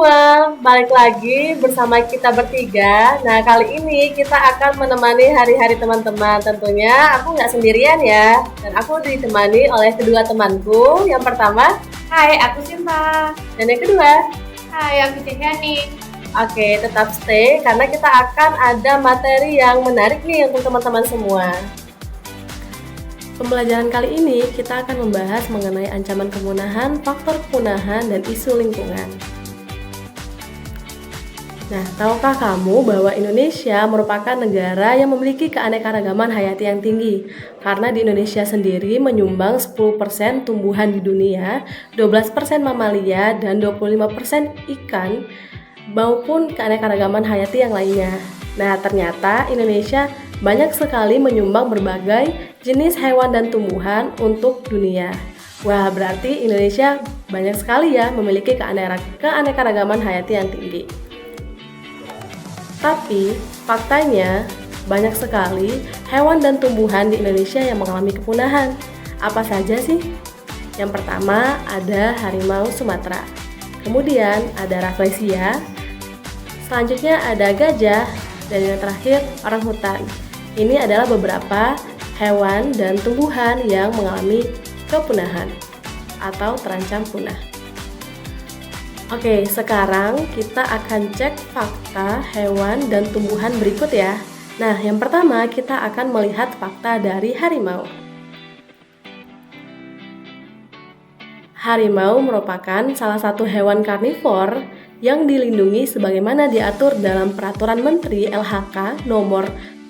semua, balik lagi bersama kita bertiga. Nah, kali ini kita akan menemani hari-hari teman-teman. Tentunya aku nggak sendirian ya, dan aku ditemani oleh kedua temanku. Yang pertama, Hai, aku Sinta. dan yang kedua. Hai, aku Cihyani. Oke, tetap stay karena kita akan ada materi yang menarik nih untuk teman-teman semua. Pembelajaran kali ini kita akan membahas mengenai ancaman kepunahan, faktor kepunahan, dan isu lingkungan. Nah, tahukah kamu bahwa Indonesia merupakan negara yang memiliki keanekaragaman hayati yang tinggi? Karena di Indonesia sendiri menyumbang 10% tumbuhan di dunia, 12% mamalia, dan 25% ikan, maupun keanekaragaman hayati yang lainnya. Nah, ternyata Indonesia banyak sekali menyumbang berbagai jenis hewan dan tumbuhan untuk dunia. Wah, berarti Indonesia banyak sekali ya memiliki keanekaragaman hayati yang tinggi. Tapi, faktanya banyak sekali hewan dan tumbuhan di Indonesia yang mengalami kepunahan. Apa saja sih? Yang pertama ada harimau Sumatera. Kemudian ada rafflesia. Selanjutnya ada gajah. Dan yang terakhir orangutan. Ini adalah beberapa hewan dan tumbuhan yang mengalami kepunahan atau terancam punah. Oke, sekarang kita akan cek fakta hewan dan tumbuhan berikut ya. Nah, yang pertama kita akan melihat fakta dari harimau. Harimau merupakan salah satu hewan karnivor yang dilindungi sebagaimana diatur dalam Peraturan Menteri LHK nomor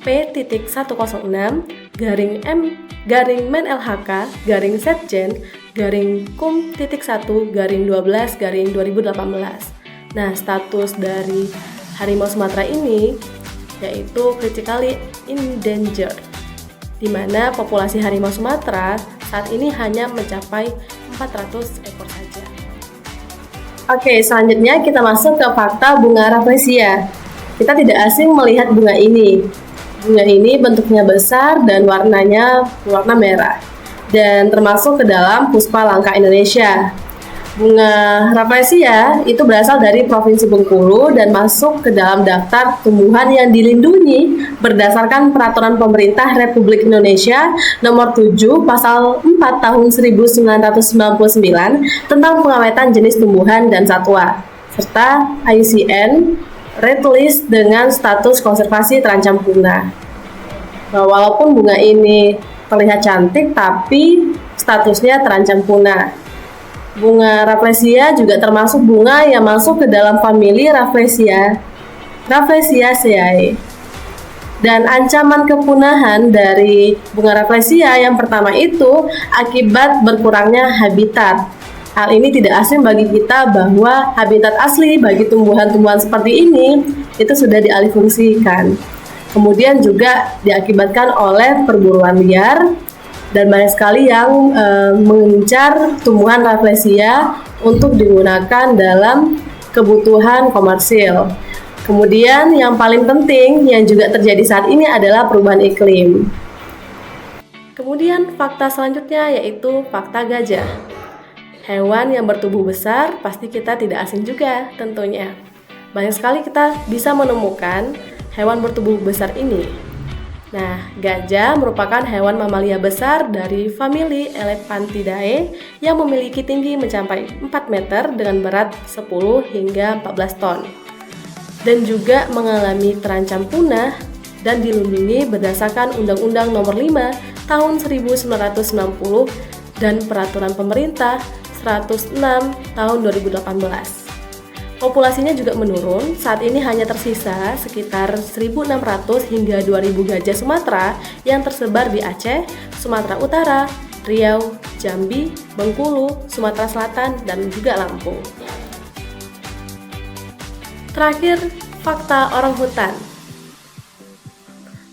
P.106-Menlhk-Setjen-Kum.1-12-2018. Nah, status dari harimau Sumatera ini yaitu critically endangered, di mana populasi harimau Sumatera saat ini hanya mencapai 400 ekor saja. Oke, selanjutnya kita masuk ke fakta bunga rafflesia. Kita tidak asing melihat bunga ini. Bunga ini bentuknya besar dan warnanya berwarna merah, dan termasuk ke dalam puspa langka Indonesia. Bunga rafflesia itu berasal dari Provinsi Bengkulu dan masuk ke dalam daftar tumbuhan yang dilindungi berdasarkan Peraturan Pemerintah Republik Indonesia Nomor 7 Pasal 4 Tahun 1999 tentang pengawetan jenis tumbuhan dan satwa, serta IUCN Red List dengan status konservasi terancam punah. Nah, walaupun bunga ini terlihat cantik, tapi statusnya terancam punah. Bunga rafflesia juga termasuk bunga yang masuk ke dalam famili Rafflesiaceae. Dan ancaman kepunahan dari bunga rafflesia yang pertama itu akibat berkurangnya habitat. Hal ini tidak asing bagi kita bahwa habitat asli bagi tumbuhan-tumbuhan seperti ini itu sudah dialihfungsikan. Kemudian juga diakibatkan oleh perburuan liar, dan banyak sekali yang mengincar tumbuhan rafflesia untuk digunakan dalam kebutuhan komersil. Kemudian yang paling penting yang juga terjadi saat ini adalah perubahan iklim. Kemudian fakta selanjutnya yaitu fakta gajah. Hewan yang bertubuh besar pasti kita tidak asing juga tentunya. Banyak sekali kita bisa menemukan hewan bertubuh besar ini. Nah, gajah merupakan hewan mamalia besar dari famili Elephantidae yang memiliki tinggi mencapai 4 meter dengan berat 10 hingga 14 ton. Dan juga mengalami terancam punah dan dilindungi berdasarkan Undang-Undang Nomor 5 Tahun 1990 dan Peraturan Pemerintah 106 Tahun 2018. Populasinya juga menurun, saat ini hanya tersisa sekitar 1.600 hingga 2.000 gajah Sumatera yang tersebar di Aceh, Sumatera Utara, Riau, Jambi, Bengkulu, Sumatera Selatan, dan juga Lampung. Terakhir, fakta orangutan.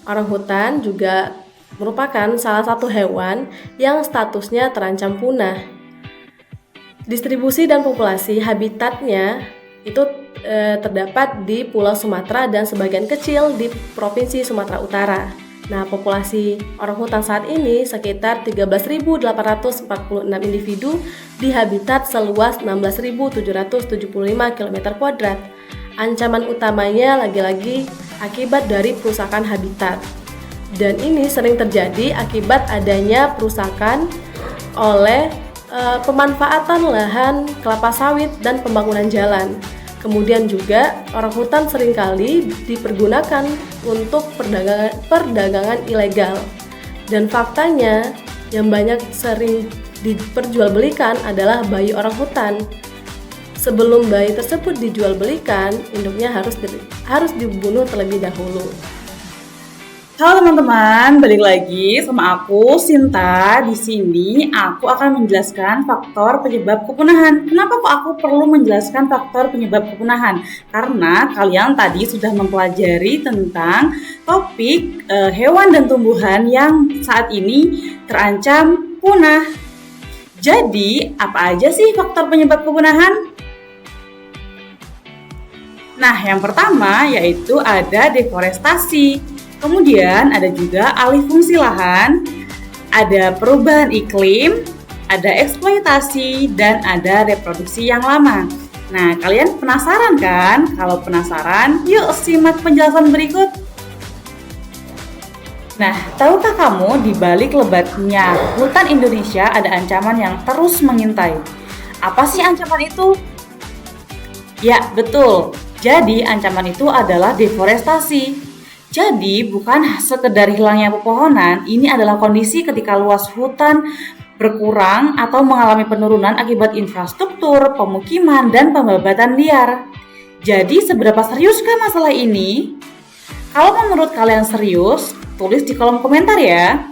Orangutan juga merupakan salah satu hewan yang statusnya terancam punah. Distribusi dan populasi habitatnya itu terdapat di Pulau Sumatera dan sebagian kecil di Provinsi Sumatera Utara. Nah, populasi orang hutan saat ini sekitar 13.846 individu di habitat seluas 16.775 km². Ancaman utamanya lagi-lagi akibat dari perusakan habitat. Dan ini sering terjadi akibat adanya perusakan oleh pemanfaatan lahan kelapa sawit dan pembangunan jalan. Kemudian juga orang hutan seringkali dipergunakan untuk perdagangan ilegal. Dan faktanya yang banyak sering diperjualbelikan adalah bayi orang hutan. Sebelum bayi tersebut dijualbelikan, induknya harus dibunuh terlebih dahulu. Halo teman-teman, balik lagi sama aku Sinta. Di sini aku akan menjelaskan faktor penyebab kepunahan. Kenapa kok aku perlu menjelaskan faktor penyebab kepunahan? Karena kalian tadi sudah mempelajari tentang topik hewan dan tumbuhan yang saat ini terancam punah. Jadi, apa aja sih faktor penyebab kepunahan? Nah, yang pertama yaitu ada deforestasi. Kemudian ada juga alih fungsi lahan, ada perubahan iklim, ada eksploitasi, dan ada reproduksi yang lama. Nah, kalian penasaran kan? Kalau penasaran, yuk simak penjelasan berikut. Nah, tahukah kamu di balik lebatnya hutan Indonesia ada ancaman yang terus mengintai? Apa sih ancaman itu? Ya, betul. Jadi, ancaman itu adalah deforestasi. Jadi, bukan sekedar hilangnya pepohonan, ini adalah kondisi ketika luas hutan berkurang atau mengalami penurunan akibat infrastruktur, pemukiman, dan pembabatan liar. Jadi, seberapa seriuskah masalah ini? Kalau menurut kalian serius, tulis di kolom komentar ya.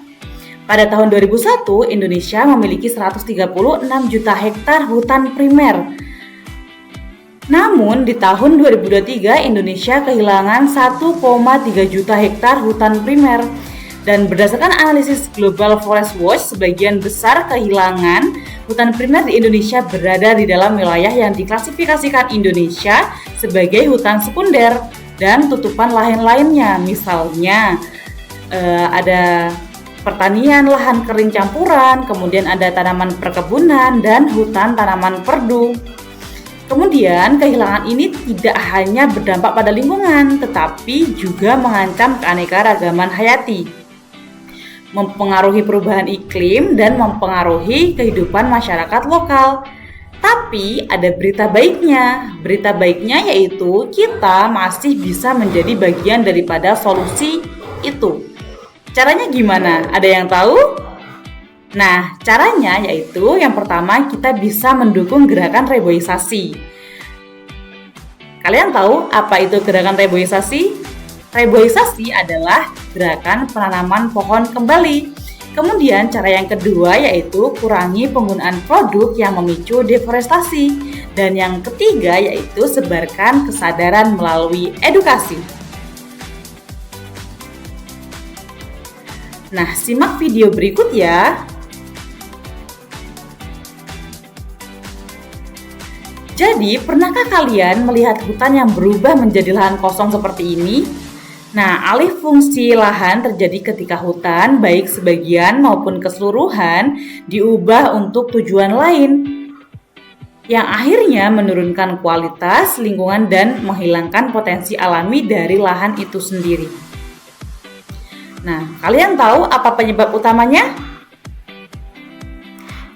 Pada tahun 2001, Indonesia memiliki 136 juta hektar hutan primer. Namun, di tahun 2023, Indonesia kehilangan 1,3 juta hektar hutan primer. Dan berdasarkan analisis Global Forest Watch, sebagian besar kehilangan hutan primer di Indonesia berada di dalam wilayah yang diklasifikasikan Indonesia sebagai hutan sekunder dan tutupan lahan lainnya. Misalnya, ada pertanian lahan kering campuran, kemudian ada tanaman perkebunan, dan hutan tanaman perdu. Kemudian, kehilangan ini tidak hanya berdampak pada lingkungan, tetapi juga mengancam keanekaragaman hayati, mempengaruhi perubahan iklim, dan mempengaruhi kehidupan masyarakat lokal. Tapi ada berita baiknya. Berita baiknya yaitu kita masih bisa menjadi bagian daripada solusi itu. Caranya gimana? Ada yang tahu? Nah, caranya yaitu yang pertama kita bisa mendukung gerakan reboisasi. Kalian tahu apa itu gerakan reboisasi? Reboisasi adalah gerakan penanaman pohon kembali. Kemudian cara yang kedua yaitu kurangi penggunaan produk yang memicu deforestasi. Dan yang ketiga yaitu sebarkan kesadaran melalui edukasi. Nah, simak video berikut ya. Jadi, pernahkah kalian melihat hutan yang berubah menjadi lahan kosong seperti ini? Nah, alih fungsi lahan terjadi ketika hutan, baik sebagian maupun keseluruhan, diubah untuk tujuan lain, yang akhirnya menurunkan kualitas lingkungan dan menghilangkan potensi alami dari lahan itu sendiri. Nah, kalian tahu apa penyebab utamanya?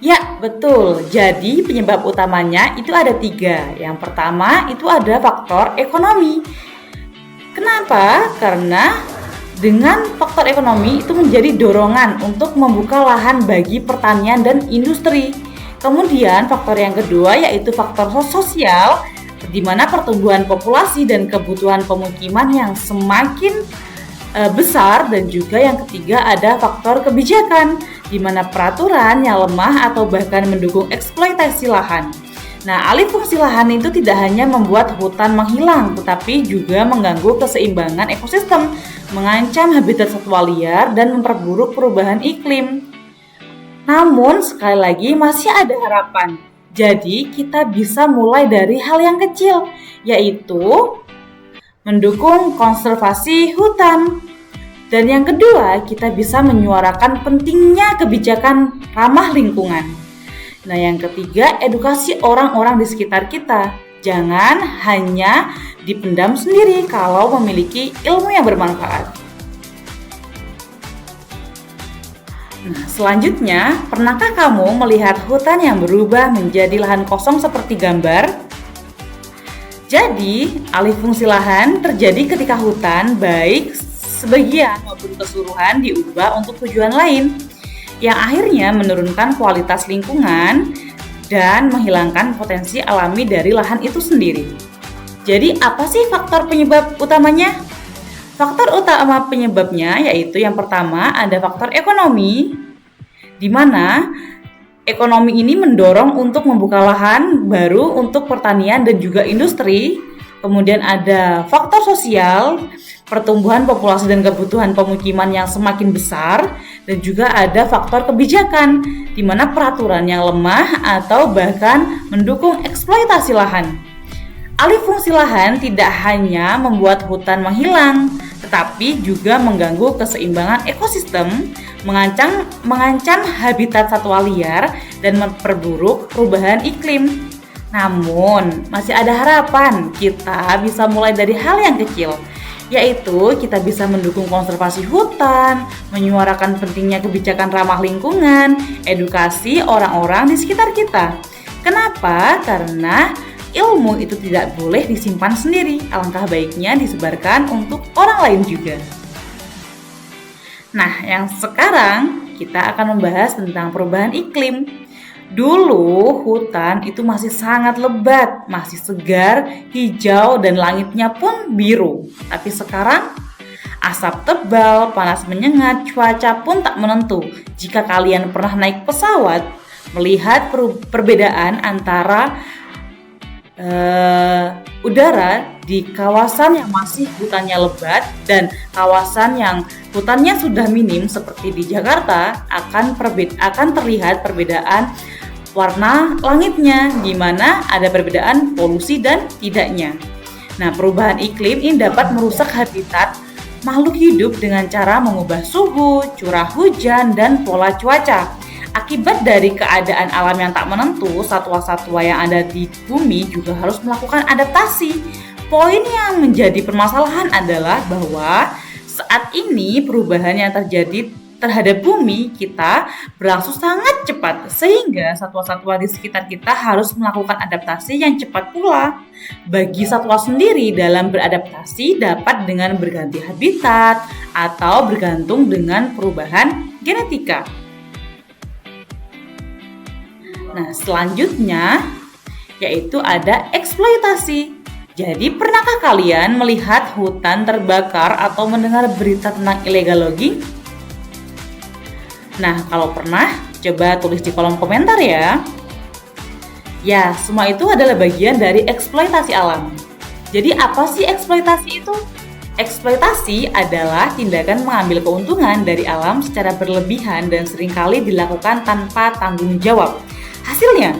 Ya, betul. Jadi penyebab utamanya itu ada 3. Yang pertama itu ada faktor ekonomi. Kenapa? Karena dengan faktor ekonomi itu menjadi dorongan untuk membuka lahan bagi pertanian dan industri. Kemudian faktor yang kedua yaitu faktor sosial, di mana pertumbuhan populasi dan kebutuhan pemukiman yang semakin besar, dan juga yang ketiga ada faktor kebijakan, di mana peraturan yang lemah atau bahkan mendukung eksploitasi lahan. Nah, alih fungsi lahan itu tidak hanya membuat hutan menghilang, tetapi juga mengganggu keseimbangan ekosistem, mengancam habitat satwa liar, dan memperburuk perubahan iklim. Namun, sekali lagi masih ada harapan. Jadi, kita bisa mulai dari hal yang kecil, yaitu mendukung konservasi hutan. Dan yang kedua, kita bisa menyuarakan pentingnya kebijakan ramah lingkungan. Nah, yang ketiga, edukasi orang-orang di sekitar kita. Jangan hanya dipendam sendiri kalau memiliki ilmu yang bermanfaat. Nah, selanjutnya, pernahkah kamu melihat hutan yang berubah menjadi lahan kosong seperti gambar? Jadi, alih fungsi lahan terjadi ketika hutan baik sebagian maupun keseluruhan diubah untuk tujuan lain, yang akhirnya menurunkan kualitas lingkungan dan menghilangkan potensi alami dari lahan itu sendiri. Jadi, apa sih faktor penyebab utamanya? Faktor utama penyebabnya yaitu yang pertama ada faktor ekonomi, di mana ekonomi ini mendorong untuk membuka lahan baru untuk pertanian dan juga industri. Kemudian ada faktor sosial, pertumbuhan populasi dan kebutuhan pemukiman yang semakin besar, dan juga ada faktor kebijakan, di mana peraturan yang lemah atau bahkan mendukung eksploitasi lahan. Alih fungsi lahan tidak hanya membuat hutan menghilang, tetapi juga mengganggu keseimbangan ekosistem, mengancam habitat satwa liar, dan memperburuk perubahan iklim. Namun, masih ada harapan kita bisa mulai dari hal yang kecil, yaitu kita bisa mendukung konservasi hutan, menyuarakan pentingnya kebijakan ramah lingkungan, edukasi orang-orang di sekitar kita. Kenapa? Karena ilmu itu tidak boleh disimpan sendiri, alangkah baiknya disebarkan untuk orang lain juga. Nah, yang sekarang kita akan membahas tentang perubahan iklim. Dulu hutan itu masih sangat lebat, masih segar, hijau, dan langitnya pun biru. Tapi sekarang asap tebal, panas menyengat, cuaca pun tak menentu. Jika kalian pernah naik pesawat, melihat perbedaan antara udara di kawasan yang masih hutannya lebat dan kawasan yang hutannya sudah minim seperti di Jakarta, akan terlihat perbedaan warna langitnya, di mana ada perbedaan polusi dan tidaknya. Nah, perubahan iklim ini dapat merusak habitat makhluk hidup dengan cara mengubah suhu, curah hujan, dan pola cuaca. Akibat dari keadaan alam yang tak menentu, satwa-satwa yang ada di bumi juga harus melakukan adaptasi. Poin yang menjadi permasalahan adalah bahwa saat ini perubahan yang terjadi terhadap bumi kita berlangsung sangat cepat, sehingga satwa-satwa di sekitar kita harus melakukan adaptasi yang cepat pula. Bagi satwa sendiri dalam beradaptasi dapat dengan berganti habitat atau bergantung dengan perubahan genetika. Nah, selanjutnya yaitu ada eksploitasi. Jadi, pernahkah kalian melihat hutan terbakar atau mendengar berita tentang illegal logging? Nah, kalau pernah, coba tulis di kolom komentar ya. Ya, semua itu adalah bagian dari eksploitasi alam. Jadi, apa sih eksploitasi itu? Eksploitasi adalah tindakan mengambil keuntungan dari alam secara berlebihan dan seringkali dilakukan tanpa tanggung jawab. Hasilnya,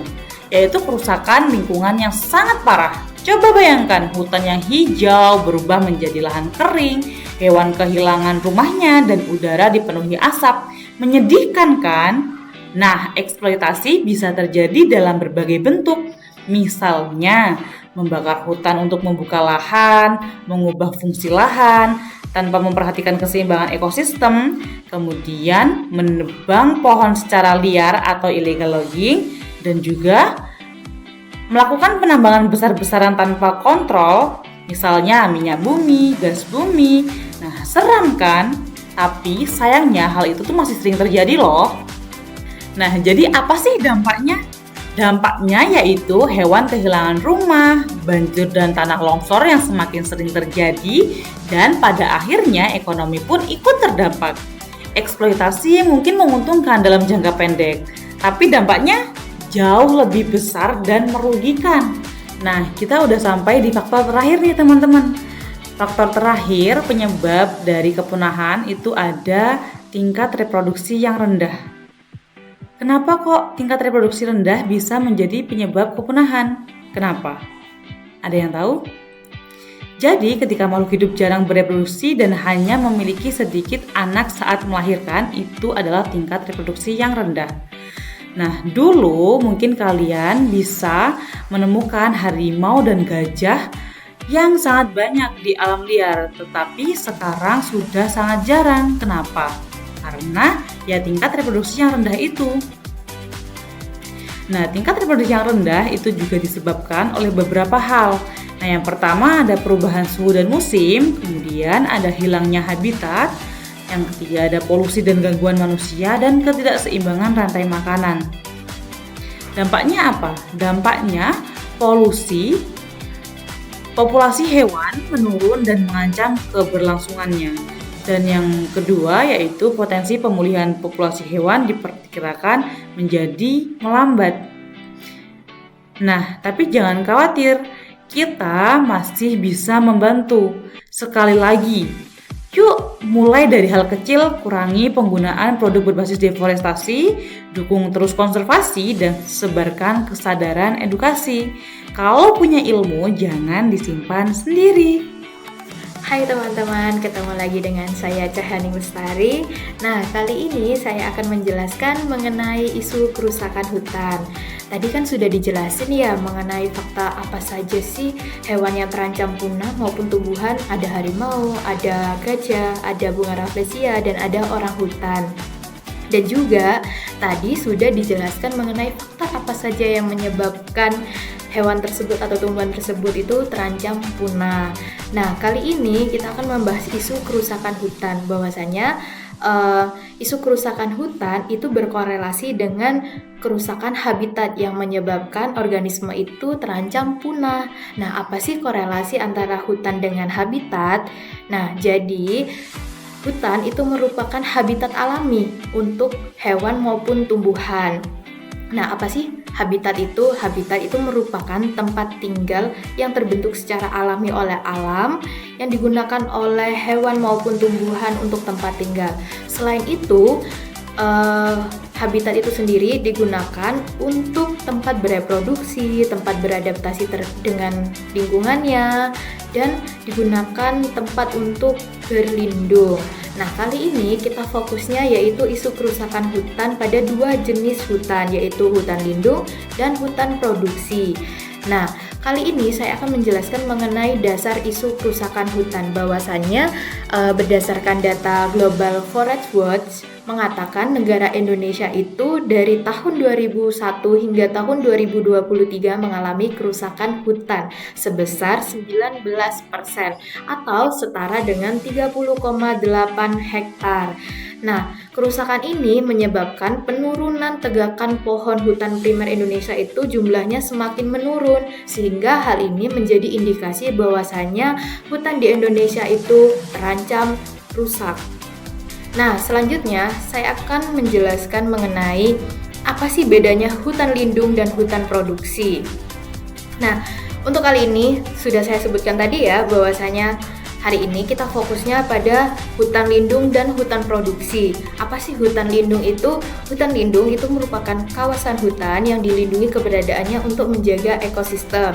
yaitu kerusakan lingkungan yang sangat parah. Coba bayangkan hutan yang hijau berubah menjadi lahan kering, hewan kehilangan rumahnya, dan udara dipenuhi asap. Menyedihkan kan? Nah, eksploitasi bisa terjadi dalam berbagai bentuk. Misalnya, membakar hutan untuk membuka lahan, mengubah fungsi lahan, tanpa memperhatikan keseimbangan ekosistem, kemudian menebang pohon secara liar atau illegal logging, dan juga melakukan penambangan besar-besaran tanpa kontrol, misalnya minyak bumi, gas bumi. Nah, seram kan? Tapi sayangnya hal itu tuh masih sering terjadi loh. Nah, jadi apa sih dampaknya? Dampaknya yaitu hewan kehilangan rumah, banjir dan tanah longsor yang semakin sering terjadi, dan pada akhirnya ekonomi pun ikut terdampak. Eksploitasi mungkin menguntungkan dalam jangka pendek, tapi dampaknya jauh lebih besar dan merugikan. Nah, kita udah sampai di faktor terakhir nih teman-teman. Faktor terakhir penyebab dari kepunahan itu ada tingkat reproduksi yang rendah. Kenapa kok tingkat reproduksi rendah bisa menjadi penyebab kepunahan? Kenapa? Ada yang tahu? Jadi ketika makhluk hidup jarang bereproduksi dan hanya memiliki sedikit anak saat melahirkan, itu adalah tingkat reproduksi yang rendah. Nah, dulu mungkin kalian bisa menemukan harimau dan gajah yang sangat banyak di alam liar, tetapi sekarang sudah sangat jarang. Kenapa? Karena ya tingkat reproduksi yang rendah itu. Nah, tingkat reproduksi yang rendah itu juga disebabkan oleh beberapa hal. Nah, yang pertama ada perubahan suhu dan musim, kemudian ada hilangnya habitat, yang ketiga ada polusi dan gangguan manusia, dan ketidakseimbangan rantai makanan. Dampaknya apa? Dampaknya polusi, populasi hewan menurun dan mengancam keberlangsungannya. Dan yang kedua yaitu potensi pemulihan populasi hewan diperkirakan menjadi melambat. Nah, tapi jangan khawatir, kita masih bisa membantu. Sekali lagi, yuk mulai dari hal kecil, kurangi penggunaan produk berbasis deforestasi, dukung terus konservasi, dan sebarkan kesadaran edukasi. Kalau punya ilmu, jangan disimpan sendiri. Hai teman-teman, ketemu lagi dengan saya Cahyani Lestari. Nah, kali ini saya akan menjelaskan mengenai isu kerusakan hutan. Tadi kan sudah dijelasin ya mengenai fakta apa saja sih hewan yang terancam punah maupun tumbuhan. Ada harimau, ada gajah, ada bunga rafflesia, dan ada orang hutan. Dan juga tadi sudah dijelaskan mengenai fakta apa saja yang menyebabkan hewan tersebut atau tumbuhan tersebut itu terancam punah. Nah, kali ini kita akan membahas isu kerusakan hutan, bahwasanya isu kerusakan hutan itu berkorelasi dengan kerusakan habitat yang menyebabkan organisme itu terancam punah. Nah, apa sih korelasi antara hutan dengan habitat? Nah, jadi hutan itu merupakan habitat alami untuk hewan maupun tumbuhan. Nah, apa sih habitat itu? Habitat itu merupakan tempat tinggal yang terbentuk secara alami oleh alam yang digunakan oleh hewan maupun tumbuhan untuk tempat tinggal. Selain itu, habitat itu sendiri digunakan untuk tempat bereproduksi, tempat beradaptasi dengan lingkungannya, dan digunakan tempat untuk berlindung. Nah, kali ini kita fokusnya yaitu isu kerusakan hutan pada dua jenis hutan, yaitu hutan lindung dan hutan produksi. Nah, kali ini saya akan menjelaskan mengenai dasar isu kerusakan hutan, bahwasannya berdasarkan data Global Forest Watch mengatakan negara Indonesia itu dari tahun 2001 hingga tahun 2023 mengalami kerusakan hutan sebesar 19% atau setara dengan 30,8 hektar. Nah, kerusakan ini menyebabkan penurunan tegakan pohon hutan primer Indonesia itu jumlahnya semakin menurun, sehingga hal ini menjadi indikasi bahwasannya hutan di Indonesia itu terancam rusak. Nah, selanjutnya saya akan menjelaskan mengenai apa sih bedanya hutan lindung dan hutan produksi. Nah, untuk kali ini sudah saya sebutkan tadi ya, bahwasanya hari ini kita fokusnya pada hutan lindung dan hutan produksi. Apa sih hutan lindung itu? Hutan lindung itu merupakan kawasan hutan yang dilindungi keberadaannya untuk menjaga ekosistem.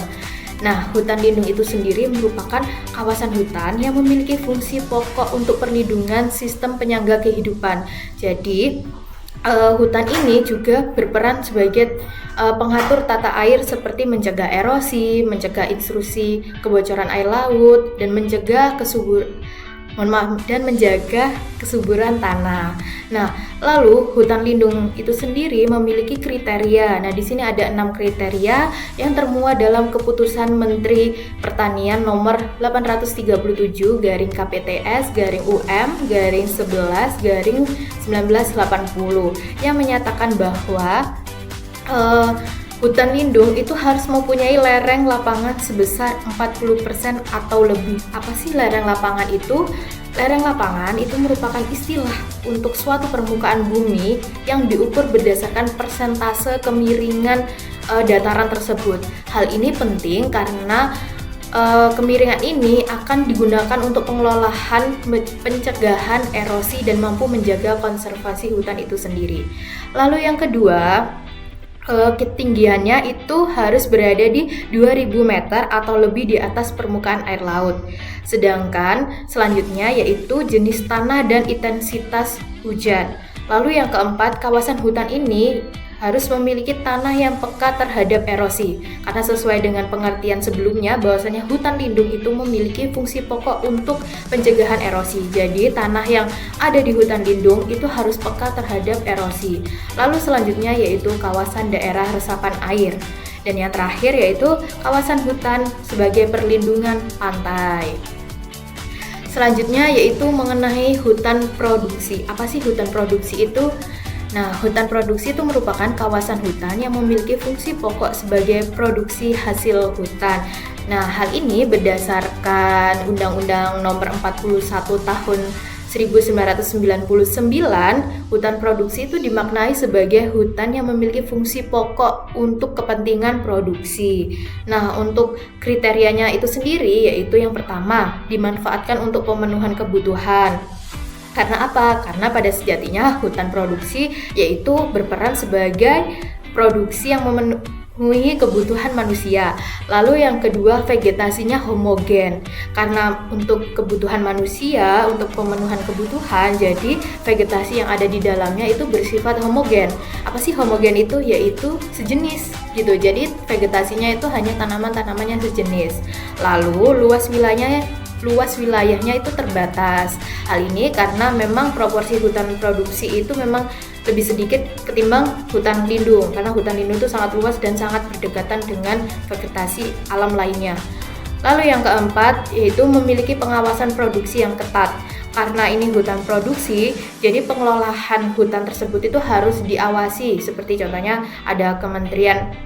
Nah, hutan lindung itu sendiri merupakan kawasan hutan yang memiliki fungsi pokok untuk perlindungan sistem penyangga kehidupan. Jadi, hutan ini juga berperan sebagai pengatur tata air seperti mencegah erosi, mencegah intrusi kebocoran air laut, dan menjaga kesuburan tanah. Nah, lalu hutan lindung itu sendiri memiliki kriteria. Nah, di sini ada 6 kriteria yang termuat dalam keputusan Menteri Pertanian nomor 837/KPTS/UM/11/1980 yang menyatakan bahwa hutan lindung itu harus mempunyai lereng lapangan sebesar 40% atau lebih. Apa sih lereng lapangan itu? Lereng lapangan itu merupakan istilah untuk suatu permukaan bumi yang diukur berdasarkan persentase kemiringan dataran tersebut. Hal ini penting karena kemiringan ini akan digunakan untuk pengelolaan, pencegahan erosi, dan mampu menjaga konservasi hutan itu sendiri. Lalu yang kedua, ketinggiannya itu harus berada di 2000 meter atau lebih di atas permukaan air laut. Sedangkan selanjutnya yaitu jenis tanah dan intensitas hujan. Lalu yang keempat, kawasan hutan ini harus memiliki tanah yang peka terhadap erosi. Karena sesuai dengan pengertian sebelumnya bahwasanya hutan lindung itu memiliki fungsi pokok untuk pencegahan erosi. Jadi tanah yang ada di hutan lindung itu harus peka terhadap erosi. Lalu selanjutnya yaitu kawasan daerah resapan air. Dan yang terakhir yaitu kawasan hutan sebagai perlindungan pantai. Selanjutnya yaitu mengenai hutan produksi. Apa sih hutan produksi itu? Nah, hutan produksi itu merupakan kawasan hutan yang memiliki fungsi pokok sebagai produksi hasil hutan. Nah, hal ini berdasarkan Undang-Undang Nomor 41 Tahun 1999, hutan produksi itu dimaknai sebagai hutan yang memiliki fungsi pokok untuk kepentingan produksi. Nah, untuk kriterianya itu sendiri yaitu yang pertama, dimanfaatkan untuk pemenuhan kebutuhan. Karena apa? Karena pada sejatinya hutan produksi yaitu berperan sebagai produksi yang memenuhi kebutuhan manusia. Lalu yang kedua, vegetasinya homogen. Karena untuk kebutuhan manusia, untuk pemenuhan kebutuhan, jadi vegetasi yang ada di dalamnya itu bersifat homogen. Apa sih homogen itu? Yaitu sejenis gitu. Jadi vegetasinya itu hanya tanaman-tanaman yang sejenis. Lalu luas wilayahnya itu terbatas. Hal ini karena memang proporsi hutan produksi itu memang lebih sedikit ketimbang hutan lindung, karena hutan lindung itu sangat luas dan sangat berdekatan dengan vegetasi alam lainnya. Lalu yang keempat yaitu memiliki pengawasan produksi yang ketat. Karena ini hutan produksi, jadi pengelolaan hutan tersebut itu harus diawasi. Seperti contohnya ada Kementerian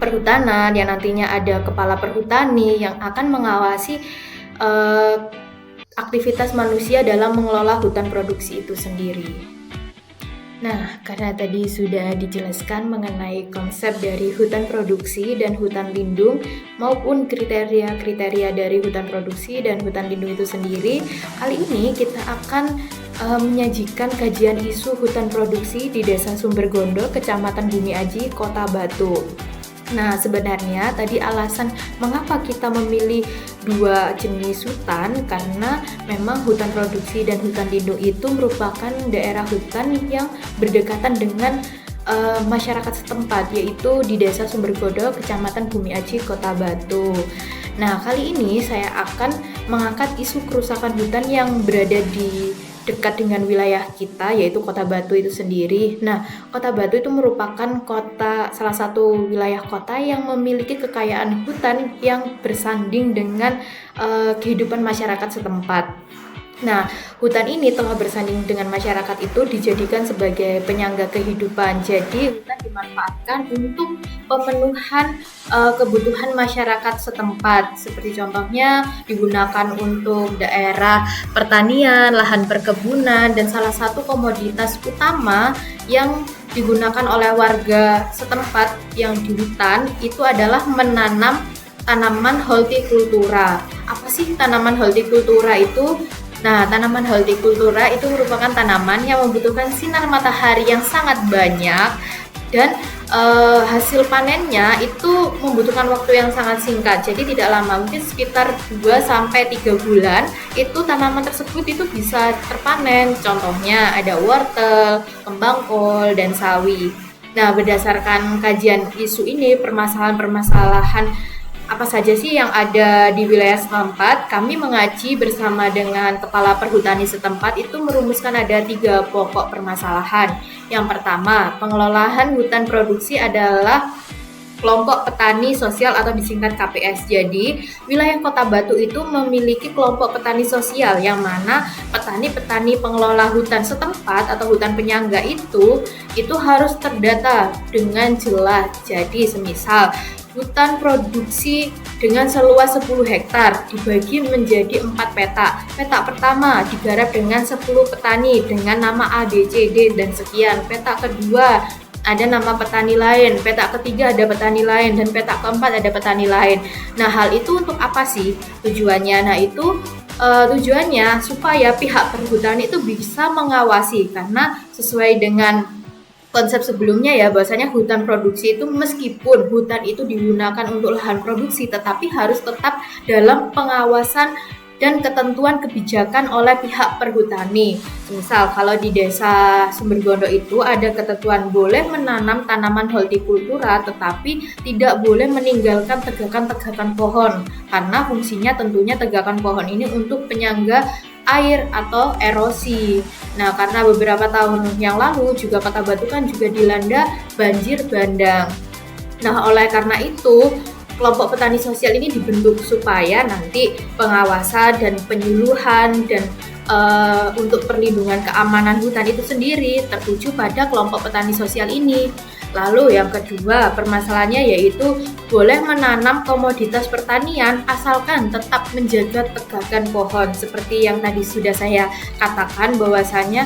Perhutanan yang nantinya ada kepala perhutani yang akan mengawasi aktivitas manusia dalam mengelola hutan produksi itu sendiri. Nah, karena tadi sudah dijelaskan mengenai konsep dari hutan produksi dan hutan lindung maupun kriteria-kriteria dari hutan produksi dan hutan lindung itu sendiri, kali ini kita akan menyajikan kajian isu hutan produksi di Desa Sumbergondo, Kecamatan Bumi Aji, Kota Batu. Nah, sebenarnya tadi alasan mengapa kita memilih dua jenis hutan karena memang hutan produksi dan hutan lindung itu merupakan daerah hutan yang berdekatan dengan masyarakat setempat, yaitu di Desa Sumbergondo, Kecamatan Bumi Aji, Kota Batu. Nah, kali ini saya akan mengangkat isu kerusakan hutan yang berada di dekat dengan wilayah kita, yaitu Kota Batu itu sendiri. Nah, Kota Batu itu merupakan salah satu wilayah kota yang memiliki kekayaan hutan yang bersanding dengan kehidupan masyarakat setempat. Nah, hutan ini telah bersanding dengan masyarakat itu dijadikan sebagai penyangga kehidupan. Jadi, hutan dimanfaatkan untuk pemenuhan kebutuhan masyarakat setempat. Seperti contohnya digunakan untuk daerah pertanian, lahan perkebunan, dan salah satu komoditas utama yang digunakan oleh warga setempat yang di hutan itu adalah menanam tanaman hortikultura. Apa sih tanaman hortikultura itu? Nah, tanaman hortikultura itu merupakan tanaman yang membutuhkan sinar matahari yang sangat banyak dan hasil panennya itu membutuhkan waktu yang sangat singkat. Jadi tidak lama, mungkin sekitar 2-3 bulan itu tanaman tersebut itu bisa terpanen. Contohnya ada wortel, kembang kol, dan sawi. Nah, berdasarkan kajian isu ini, permasalahan-permasalahan apa saja sih yang ada di wilayah setempat, kami mengaji bersama dengan Kepala Perhutani setempat itu merumuskan ada 3 pokok permasalahan. Yang pertama, pengelolaan hutan produksi adalah kelompok petani sosial atau disingkat KPS. Jadi, wilayah Kota Batu itu memiliki kelompok petani sosial yang mana petani-petani pengelola hutan setempat atau hutan penyangga itu harus terdata dengan jelas. Jadi, semisal hutan produksi dengan seluas 10 hektar dibagi menjadi 4 peta. Peta pertama digarap dengan 10 petani dengan nama A, B, C, D, dan sekian. Peta kedua ada nama petani lain, peta ketiga ada petani lain, dan peta keempat ada petani lain. Nah, hal itu untuk apa sih tujuannya? Nah, itu tujuannya supaya pihak perhutani itu bisa mengawasi, karena sesuai dengan konsep sebelumnya ya, bahwasanya hutan produksi itu meskipun hutan itu digunakan untuk lahan produksi, tetapi harus tetap dalam pengawasan dan ketentuan kebijakan oleh pihak perhutani. Misal kalau di desa Sumbergondo itu ada ketentuan boleh menanam tanaman hortikultura, tetapi tidak boleh meninggalkan tegakan-tegakan pohon, karena fungsinya tentunya tegakan pohon ini untuk penyangga air atau erosi. Nah, karena beberapa tahun yang lalu juga Kota Batu kan juga dilanda banjir bandang. Nah, oleh karena itu kelompok petani sosial ini dibentuk supaya nanti pengawasan dan penyuluhan dan untuk perlindungan keamanan hutan itu sendiri tertuju pada kelompok petani sosial ini. Lalu yang kedua, permasalahannya yaitu boleh menanam komoditas pertanian asalkan tetap menjaga tegakan pohon. Seperti yang tadi sudah saya katakan bahwasanya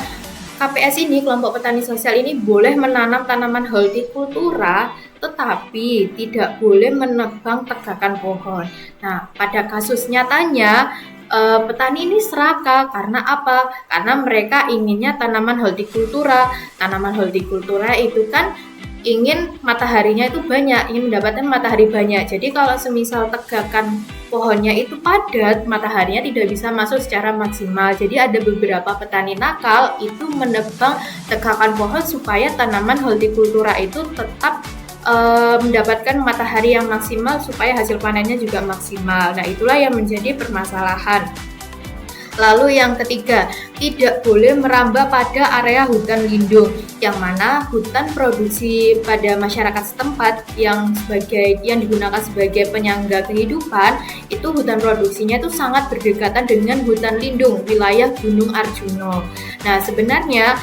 KPS ini, kelompok petani sosial ini boleh menanam tanaman hortikultura tetapi tidak boleh menebang tegakan pohon. Nah, pada kasus nyatanya petani ini serakah karena apa? Karena mereka inginnya tanaman hortikultura. Tanaman hortikultura itu kan ingin mataharinya itu banyak, ingin mendapatkan matahari banyak. Jadi kalau semisal tegakan pohonnya itu padat, mataharinya tidak bisa masuk secara maksimal. Jadi ada beberapa petani nakal itu menebang tegakan pohon supaya tanaman hortikultura itu tetap mendapatkan matahari yang maksimal supaya hasil panennya juga maksimal. Nah, itulah yang menjadi permasalahan. Lalu yang ketiga, tidak boleh merambah pada area hutan lindung, yang mana hutan produksi pada masyarakat setempat yang digunakan sebagai penyangga kehidupan, itu hutan produksinya itu sangat berdekatan dengan hutan lindung wilayah Gunung Arjuna. Nah, sebenarnya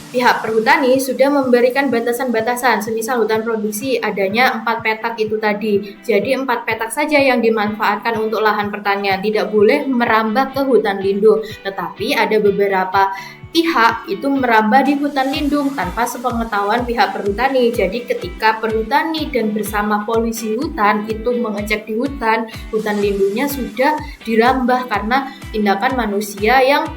pihak perhutani sudah memberikan batasan-batasan, semisal hutan produksi adanya 4 petak itu tadi. Jadi 4 petak saja yang dimanfaatkan untuk lahan pertanian, tidak boleh merambah ke hutan lindung. Tetapi ada beberapa pihak itu merambah di hutan lindung tanpa sepengetahuan pihak perhutani. Jadi ketika perhutani dan bersama polisi hutan itu mengecek di hutan lindungnya sudah dirambah karena tindakan manusia yang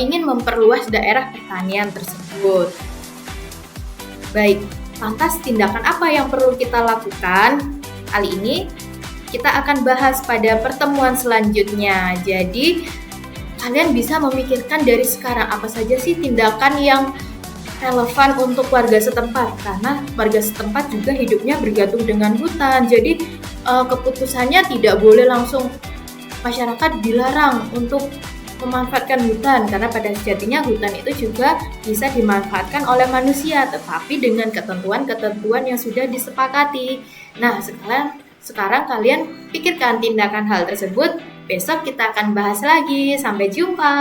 ingin memperluas daerah pertanian tersebut. Baik, lantas tindakan apa yang perlu kita lakukan? Kali ini kita akan bahas pada pertemuan selanjutnya. Jadi, kalian bisa memikirkan dari sekarang apa saja sih tindakan yang relevan untuk warga setempat, karena warga setempat juga hidupnya bergantung dengan hutan. Jadi, keputusannya tidak boleh langsung masyarakat dilarang untuk memanfaatkan hutan, karena pada sejatinya hutan itu juga bisa dimanfaatkan oleh manusia, tetapi dengan ketentuan-ketentuan yang sudah disepakati. Nah, sekarang kalian pikirkan tindakan hal tersebut. Besok kita akan bahas lagi. Sampai jumpa.